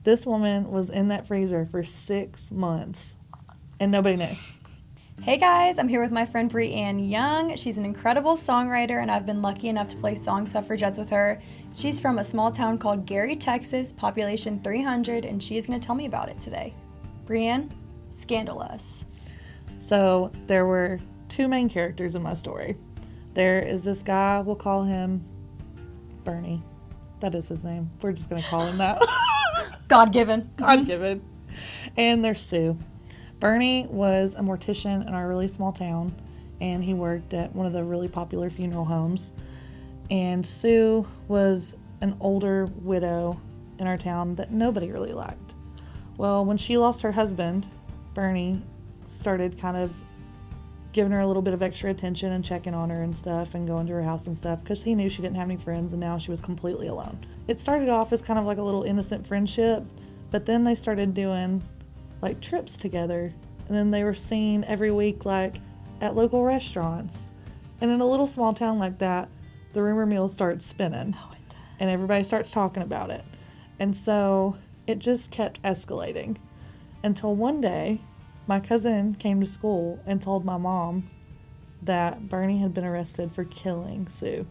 This woman was in that freezer for 6 months, and nobody knew. Hey guys, I'm here with my friend Brianne Young. She's an incredible songwriter, and I've been lucky enough to play song Suffragettes with her. She's from a small town called Gary, Texas, population 300, and she's going to tell me about it today. Brianne, ScandalUS. So there were 2 main characters in my story. There is this guy, we'll call him Bernie. That is his name. We're just going to call him that. God-given. God-given. And there's Sue. Bernie was a mortician in our really small town, and he worked at one of the really popular funeral homes. And Sue was an older widow in our town that nobody really liked. Well, when she lost her husband, Bernie started kind of giving her a little bit of extra attention and checking on her and stuff and going to her house and stuff because he knew she didn't have any friends and now she was completely alone. It started off as kind of like a little innocent friendship, but then they started doing like trips together, and then they were seen every week like at local restaurants. And in a little small town like that, the rumor mill starts spinning and everybody starts talking about it. And so it just kept escalating until one day my cousin came to school and told my mom that Bernie had been arrested for killing Sue.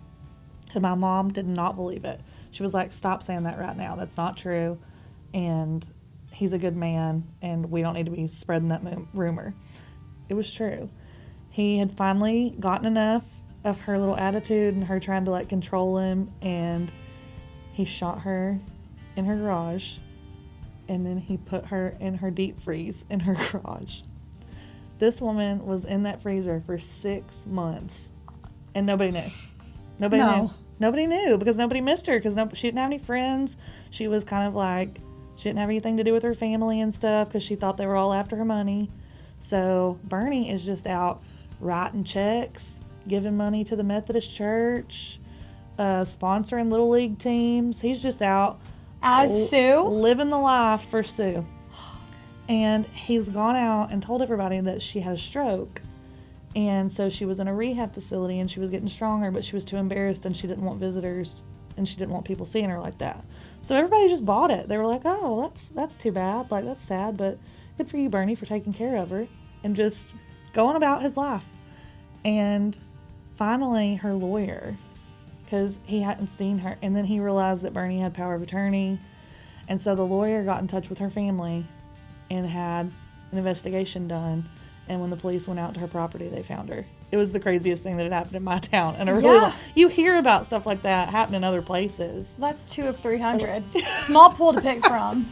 And my mom did not believe it. She was like, stop saying that right now. That's not true. And he's a good man, and we don't need to be spreading that rumor. It was true. He had finally gotten enough of her little attitude and her trying to like control him, and he shot her in her garage. And then he put her in her deep freeze in her garage. This woman was in that freezer for 6 months, and nobody knew. Nobody knew. Nobody knew because nobody missed her because she didn't have any friends. She was kind of like, she didn't have anything to do with her family and stuff because she thought they were all after her money. So Bernie is just out writing checks, giving money to the Methodist Church, sponsoring little league teams. He's just out As Sue? living the life for Sue. And he's gone out and told everybody that she had a stroke. And so she was in a rehab facility and she was getting stronger, but she was too embarrassed and she didn't want visitors and she didn't want people seeing her like that. So everybody just bought it. They were like, oh, that's too bad. Like, that's sad, but good for you, Bernie, for taking care of her and just going about his life. And finally, her lawyer, because he hadn't seen her, and then he realized that Bernie had power of attorney. And so the lawyer got in touch with her family and had an investigation done. And when the police went out to her property, they found her. It was the craziest thing that had happened in my town. And you hear about stuff like that happen in other places. That's 2 of 300. Small pool to pick from.